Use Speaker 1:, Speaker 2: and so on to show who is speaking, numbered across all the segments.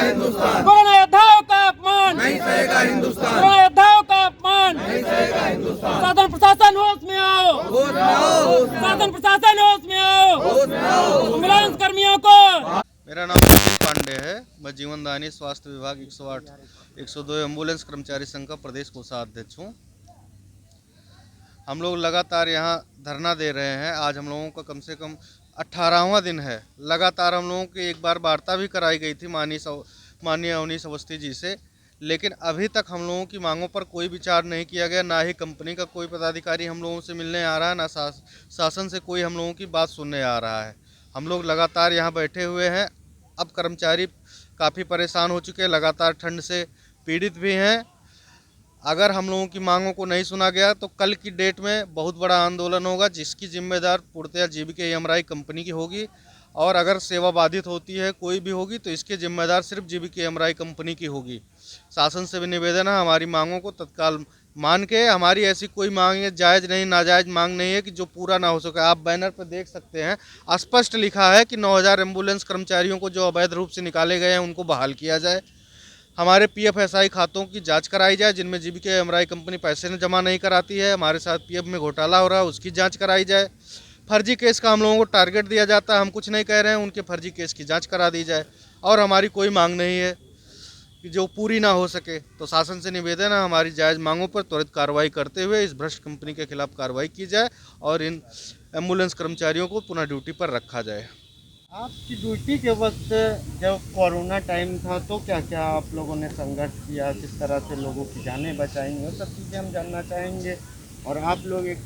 Speaker 1: Hindustan,
Speaker 2: corona योद्धाओं का अपमान,
Speaker 1: नहीं सहेगा हिंदुस्तान,
Speaker 2: कोरोना योद्धाओं का अपमान,
Speaker 1: नहीं सहेगा हिंदुस्तान।
Speaker 2: शासन प्रशासन होश में आओ,
Speaker 1: होश में आओ, होश में आओ,
Speaker 2: शासन प्रशासन होश में आओ,
Speaker 1: होश में आओ।
Speaker 2: एम्बुलेंस कर्मियों को।
Speaker 3: मेरा नाम सुनील पांडे है। मैं जीवनदायिनी स्वास्थ्य विभाग 108 102 एम्बुलेंस कर्मचारी संघ का प्रदेश कोषाध्यक्ष हूँ। हम लोग लगातार यहाँ धरना दे रहे हैं। आज हम लोगों का कम से कम 18वां दिन है। लगातार हम लोगों की एक बार वार्ता भी कराई गई थी माननीय अवनीश अवस्थी जी से, लेकिन अभी तक हम लोगों की मांगों पर कोई विचार नहीं किया गया। ना ही कंपनी का कोई पदाधिकारी हम लोगों से मिलने आ रहा है, ना शासन से कोई हम लोगों की बात सुनने आ रहा है। हम लोग लगातार यहाँ बैठे हुए हैं। अब कर्मचारी काफ़ी परेशान हो चुके हैं, लगातार ठंड से पीड़ित भी हैं। अगर हम लोगों की मांगों को नहीं सुना गया तो कल की डेट में बहुत बड़ा आंदोलन होगा, जिसकी जिम्मेदार पूर्णतया जीवीके एमआरआई कंपनी की होगी। और अगर सेवा बाधित होती है कोई भी होगी तो इसके जिम्मेदार सिर्फ जीवीके एमआरआई कंपनी की होगी। शासन से भी निवेदन है, हमारी मांगों को तत्काल मान के, हमारी ऐसी कोई मांग है जायज़ नहीं नाजायज़ मांग नहीं है कि जो पूरा ना हो सके। आप बैनर पर देख सकते हैं, स्पष्ट लिखा है कि 9000 एम्बुलेंस कर्मचारियों को जो अवैध रूप से निकाले गए हैं उनको बहाल किया जाए। हमारे पीएफएसआई खातों की जांच कराई जाए जिनमें जीवीके एमआरआई कंपनी पैसे जमा नहीं कराती है। हमारे साथ पीएफ में घोटाला हो रहा है, उसकी जांच कराई जाए। फर्जी केस का हम लोगों को टारगेट दिया जाता है, हम कुछ नहीं कह रहे हैं, उनके फर्जी केस की जांच करा दी जाए। और हमारी कोई मांग नहीं है कि जो पूरी ना हो सके। तो शासन से निवेदन है, हमारी जायज़ मांगों पर त्वरित कार्रवाई करते हुए इस भ्रष्ट कंपनी के खिलाफ कार्रवाई की जाए और इन एम्बुलेंस कर्मचारियों को पुनः ड्यूटी पर रखा जाए।
Speaker 4: आपकी ड्यूटी के वक्त जब कोरोना टाइम था तो क्या क्या आप लोगों ने संघर्ष किया, किस तरह से लोगों की जानें बचाएंगे, वो सब चीज़ें हम जानना चाहेंगे। और आप लोग एक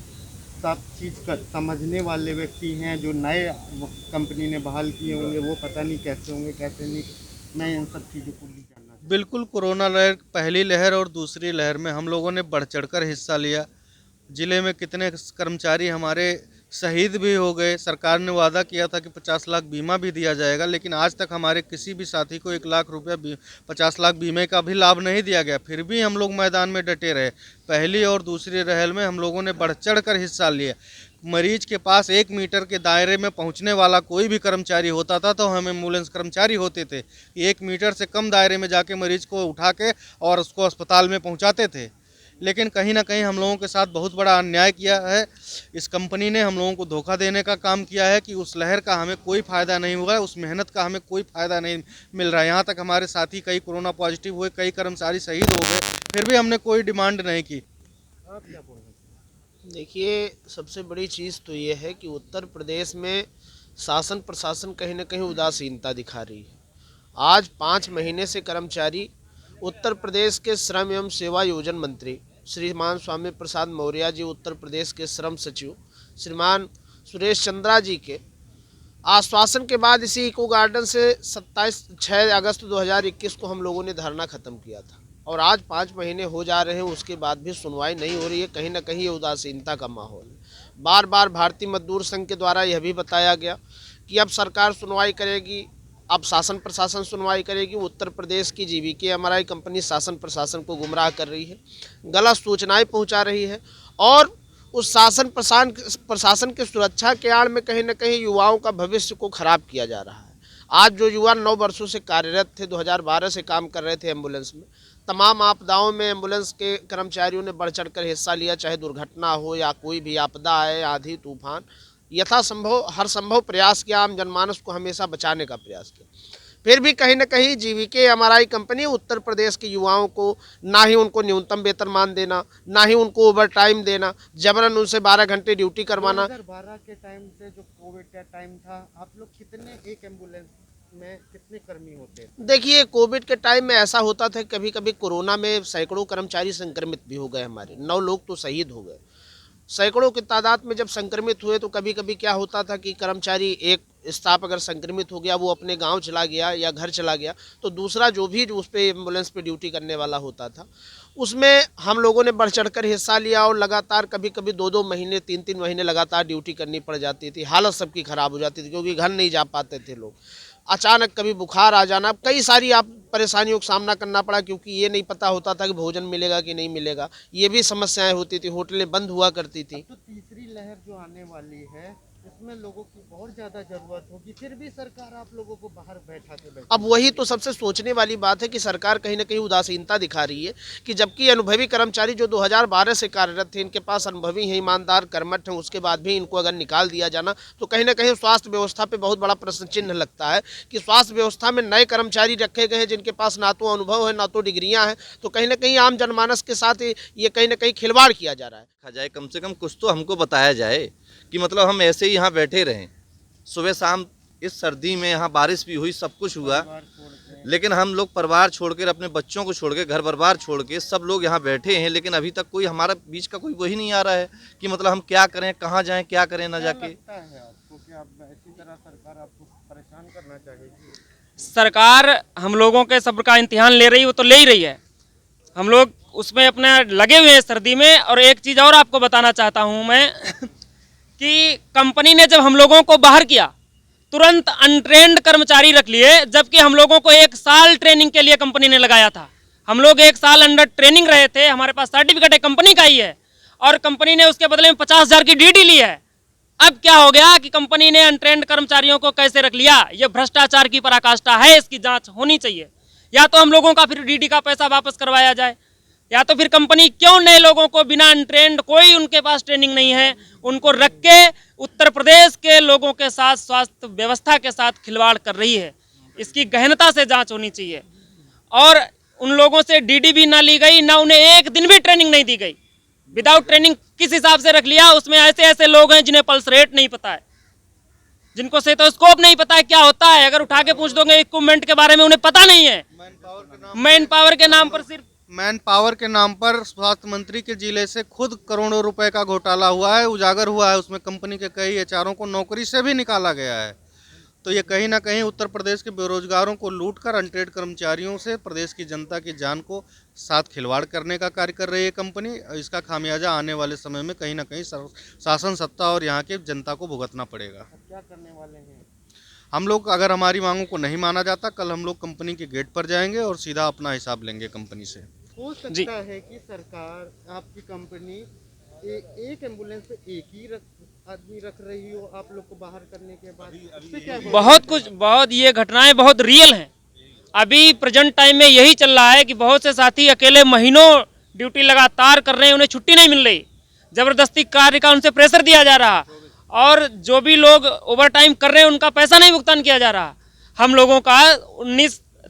Speaker 4: सब चीज़ का समझने वाले व्यक्ति हैं, जो नए कंपनी ने बहाल किए होंगे वो पता नहीं कैसे होंगे कैसे नहीं, मैं इन सब चीज़ों को भी जानना चाहूँगा।
Speaker 3: बिल्कुल, कोरोना लहर, पहली लहर और दूसरी लहर में हम लोगों ने बढ़ चढ़कर हिस्सा लिया। ज़िले में कितने कर्मचारी हमारे शहीद भी हो गए। सरकार ने वादा किया था कि 50 लाख बीमा भी दिया जाएगा, लेकिन आज तक हमारे किसी भी साथी को 1 लाख रुपया 50 लाख बीमे का भी लाभ नहीं दिया गया। फिर भी हम लोग मैदान में डटे रहे। पहली और दूसरी लहर में हम लोगों ने बढ़ चढ़ कर हिस्सा लिया। मरीज के पास 1 मीटर के दायरे में पहुंचने वाला कोई भी कर्मचारी होता था तो हम एम्बुलेंस कर्मचारी होते थे। 1 मीटर से कम दायरे में जाके मरीज को उठा के और उसको अस्पताल में पहुंचाते थे। लेकिन कहीं ना कहीं हम लोगों के साथ बहुत बड़ा अन्याय किया है। इस कंपनी ने हम लोगों को धोखा देने का काम किया है कि उस लहर का हमें कोई फ़ायदा नहीं हुआ, उस मेहनत का हमें कोई फ़ायदा नहीं मिल रहा है। यहाँ तक हमारे साथी कई कोरोना पॉजिटिव हुए, कई कर्मचारी शहीद हो गए, फिर भी हमने कोई डिमांड नहीं की।
Speaker 4: आप क्या बोल रहे हैं?
Speaker 5: देखिए, सबसे बड़ी चीज़ तो ये है कि उत्तर प्रदेश में शासन प्रशासन कहीं ना कहीं उदासीनता दिखा रही है। आज 5 महीने से कर्मचारी उत्तर प्रदेश के श्रम एवं सेवा योजन मंत्री श्रीमान स्वामी प्रसाद मौर्य जी, उत्तर प्रदेश के श्रम सचिव श्रीमान सुरेश चंद्रा जी के आश्वासन के बाद इसी इको गार्डन से 6 अगस्त 2021 को हम लोगों ने धरना ख़त्म किया था। और आज 5 महीने हो जा रहे हैं, उसके बाद भी सुनवाई नहीं हो रही है। कहीं ना कहीं ये उदासीनता का माहौल है। बार बार भारतीय मजदूर संघ के द्वारा यह भी बताया गया कि अब सरकार सुनवाई करेगी, अब शासन प्रशासन सुनवाई करेगी। उत्तर प्रदेश की जीवीके एमआरआई कंपनी शासन प्रशासन को गुमराह कर रही है, गलत सूचनाएं पहुंचा रही है और उस शासन प्रशासन की सुरक्षा के आड़ में कहीं ना कहीं युवाओं का भविष्य को खराब किया जा रहा है। आज जो युवा 9 वर्षों से कार्यरत थे, 2012 से काम कर रहे थे एम्बुलेंस में, तमाम आपदाओं में एम्बुलेंस के कर्मचारियों ने बढ़ चढ़ कर हिस्सा लिया, चाहे दुर्घटना हो या कोई भी आपदा आए, आंधी तूफान, यथासंभव हर संभव प्रयास किया, आम जनमानस को हमेशा बचाने का प्रयास किया। फिर भी कहीं ना कहीं GVK MRI company Uttar Pradesh के युवाओं को ना ही उनको न्यूनतम वेतनमान देना, ना ही उनको ओवर टाइम देना, जबरन उनसे 12 घंटे ड्यूटी करवाना।
Speaker 4: 2012 के टाइम से जो कोविड का टाइम था, आप लोग कितने, एक एम्बुलेंस में कितने कर्मी होते थे?
Speaker 5: देखिए, कोविड के टाइम में ऐसा होता था, कभी कभी कोरोना में सैकड़ों कर्मचारी संक्रमित भी हो गए। हमारे 9 लोग तो शहीद हो गए। सैकड़ों की तादाद में जब संक्रमित हुए तो कभी कभी क्या होता था कि कर्मचारी, एक स्टाफ अगर संक्रमित हो गया, वो अपने गांव चला गया या घर चला गया, तो दूसरा जो उस पे एम्बुलेंस पे ड्यूटी करने वाला होता था, उसमें हम लोगों ने बढ़ चढ़कर हिस्सा लिया और लगातार कभी कभी 2-2 महीने 3-3 महीने लगातार ड्यूटी करनी पड़ जाती थी। हालत सबकी ख़राब हो जाती थी क्योंकि घर नहीं जा पाते थे लोग। अचानक कभी बुखार आ जाना, कई सारी आप परेशानियों का सामना करना पड़ा क्योंकि ये नहीं पता होता था कि भोजन मिलेगा कि नहीं मिलेगा। ये भी समस्याएं होती थी, होटलें बंद हुआ करती थी।
Speaker 4: तो तीसरी लहर जो आने वाली है इसमें लोगों की और ज़्यादा ज़रूरत होगी, फिर भी सरकार आप लोगों को बाहर बैठा के बैठी।
Speaker 5: अब वही तो सबसे सोचने वाली बात है कि सरकार कहीं ना कहीं उदासीनता दिखा रही है कि जबकि अनुभवी कर्मचारी जो 2012 से कार्यरत थे, इनके पास अनुभवी हैं, ईमानदार, कर्मठ हैं, उसके बाद भी इनको अगर निकाल दिया जाना तो कहीं ना कहीं स्वास्थ्य व्यवस्था पे बहुत बड़ा प्रश्न चिन्ह लगता है कि स्वास्थ्य व्यवस्था में नए कर्मचारी रखे गए हैं जिनके पास ना तो अनुभव है ना तो डिग्रियाँ हैं, तो कहीं ना कहीं आम जनमानस के साथ ये कहीं ना कहीं खिलवाड़ किया जा रहा है।
Speaker 6: देखा जाए, कम से कम कुछ तो हमको बताया जाए कि मतलब हम ऐसे ही यहाँ बैठे रहें, सुबह शाम इस सर्दी में यहाँ बारिश भी हुई, सब कुछ हुआ, लेकिन हम लोग परिवार छोड़कर, अपने बच्चों को छोड़ के, घर बार छोड़ के सब लोग यहाँ बैठे हैं, लेकिन अभी तक कोई हमारा बीच का कोई वही नहीं आ रहा है कि मतलब हम क्या करें, कहाँ जाएं, क्या करें ना जाके।
Speaker 4: लगता है आपको कि आप इसी तरह सरकार आपको परेशान करना चाहेगी?
Speaker 2: सरकार हम लोगों के सब्र का इम्तिहान ले रही है, वो तो ले ही रही है। हम लोग उसमें अपने लगे हुए हैं सर्दी में। और एक चीज़ और आपको बताना चाहता हूँ मैं कि कंपनी ने जब हम लोगों को बाहर किया, तुरंत अनट्रेंड कर्मचारी रख लिए, जबकि हम लोगों को 1 साल ट्रेनिंग के लिए कंपनी ने लगाया था। हम लोग 1 साल अंडर ट्रेनिंग रहे थे, हमारे पास सर्टिफिकेट कंपनी का ही है, और कंपनी ने उसके बदले में 50,000 की डीडी ली है। अब क्या हो गया कि कंपनी ने अनट्रेंड कर्मचारियों को कैसे रख लिया? ये भ्रष्टाचार की पराकाष्ठा है, इसकी जांच होनी चाहिए। या तो हम लोगों का फिर डीडी का पैसा वापस करवाया जाए, या तो फिर कंपनी क्यों नए लोगों को बिना अनट्रेंड, कोई उनके पास ट्रेनिंग नहीं है, उनको रख के उत्तर प्रदेश के लोगों के साथ स्वास्थ्य व्यवस्था के साथ खिलवाड़ कर रही है। इसकी गहनता से जांच होनी चाहिए। और उन लोगों से डीडी भी ना ली गई, ना उन्हें एक दिन भी ट्रेनिंग नहीं दी गई। विदाउट ट्रेनिंग किस हिसाब से रख लिया? उसमें ऐसे ऐसे लोग हैं जिन्हें पल्स रेट नहीं पता है, जिनको स्टेथोस्कोप नहीं पता है क्या होता है। अगर उठा के पूछ दोगे इक्विपमेंट के बारे में, उन्हें पता नहीं है। मैन पावर के नाम पर सिर्फ
Speaker 3: मैन पावर के नाम पर स्वास्थ्य मंत्री के जिले से खुद करोड़ों रुपए का घोटाला हुआ है, उजागर हुआ है। उसमें कंपनी के कई एचआरों को नौकरी से भी निकाला गया है। तो ये कहीं ना कहीं उत्तर प्रदेश के बेरोजगारों को लूटकर अनट्रेड कर्मचारियों से प्रदेश की जनता की जान को साथ खिलवाड़ करने का कार्य कर रही है कंपनी। इसका खामियाजा आने वाले समय में कहीं ना कहीं शासन सत्ता और यहाँ की जनता को भुगतना पड़ेगा।
Speaker 4: क्या करने वाले हैं?
Speaker 3: हम लोग, अगर हमारी मांगों को नहीं माना जाता, कल हम लोग कंपनी के गेट पर जाएंगे और सीधा अपना हिसाब लेंगे कंपनी से।
Speaker 4: हो सकता है कि सरकार, आपकी कंपनी एक एम्बुलेंस पे एक ही आदमी रख रही हो आप लोग को बाहर करने के बाद। इससे क्या
Speaker 2: बहुत कुछ, बहुत ये घटनाएं बहुत रियल हैं। अभी प्रेजेंट टाइम में यही चल रहा है कि बहुत से साथी अकेले महीनों ड्यूटी लगातार कर रहे हैं, उन्हें छुट्टी नहीं मिल रही, जबरदस्ती कार्य का उनसे प्रेशर दिया जा रहा, और जो भी लोग ओवर टाइम कर रहे हैं उनका पैसा नहीं भुगतान किया जा रहा। हम लोगों का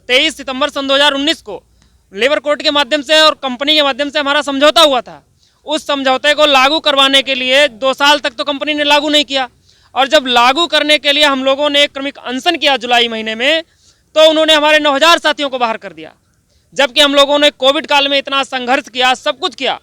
Speaker 2: 23 सितंबर सन 2019 को लेबर कोर्ट के माध्यम से और कंपनी के माध्यम से हमारा समझौता हुआ था। उस समझौते को लागू करवाने के लिए 2 साल तक तो कंपनी ने लागू नहीं किया, और जब लागू करने के लिए हम लोगों ने एक क्रमिक अनशन किया जुलाई महीने में, तो उन्होंने हमारे 9,000 साथियों को बाहर कर दिया। जबकि हम लोगों ने कोविड काल में इतना संघर्ष किया, सब कुछ किया,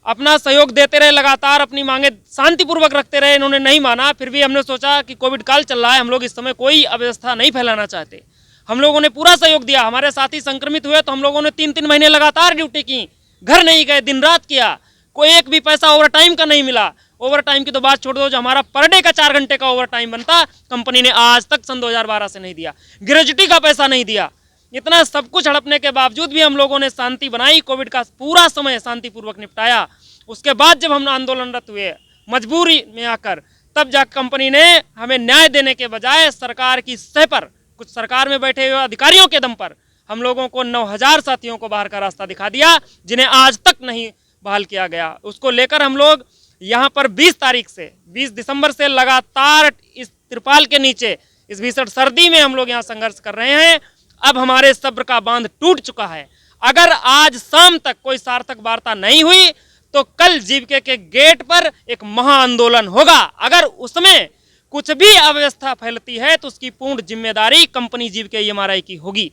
Speaker 2: अपना सहयोग देते रहे, लगातार अपनी मांगे शांतिपूर्वक रखते रहे। इन्होंने नहीं माना। फिर भी हमने सोचा कि कोविड काल चल रहा है, हम लोग इस समय कोई अव्यवस्था नहीं फैलाना चाहते। हम लोगों ने पूरा सहयोग दिया। हमारे साथी संक्रमित हुए तो हम लोगों ने 3-3 महीने लगातार ड्यूटी की, घर नहीं गए, दिन रात किया, कोई एक भी पैसा ओवर टाइम का नहीं मिला। ओवर टाइम की तो बात छोड़ दो, जो हमारा पर डे का 4 घंटे का ओवर टाइम बनता, कंपनी ने आज तक सन 2012 से नहीं दिया। ग्रेजुटी का पैसा नहीं दिया। इतना सब कुछ हड़पने के बावजूद भी हम लोगों ने शांति बनाई, कोविड का पूरा समय शांतिपूर्वक निपटाया। उसके बाद जब हम आंदोलनरत हुए मजबूरी में आकर, तब जाकर कंपनी ने हमें न्याय देने के बजाय सरकार की सह पर, कुछ सरकार में बैठे हुए अधिकारियों के दम पर हम लोगों को 9,000 साथियों को बाहर का रास्ता दिखा दिया, जिन्हें आज तक नहीं बहाल किया गया। उसको लेकर हम लोग यहाँ पर 20 दिसंबर से लगातार इस तिरपाल के नीचे इस भीषण सर्दी में हम लोग यहाँ संघर्ष कर रहे हैं। अब हमारे सब्र का बांध टूट चुका है। अगर आज शाम तक कोई सार्थक वार्ता नहीं हुई तो कल जीविका के गेट पर एक महाआंदोलन होगा। अगर उसमें कुछ भी अव्यवस्था फैलती है तो उसकी पूर्ण जिम्मेदारी कंपनी जीविका EMRI की होगी।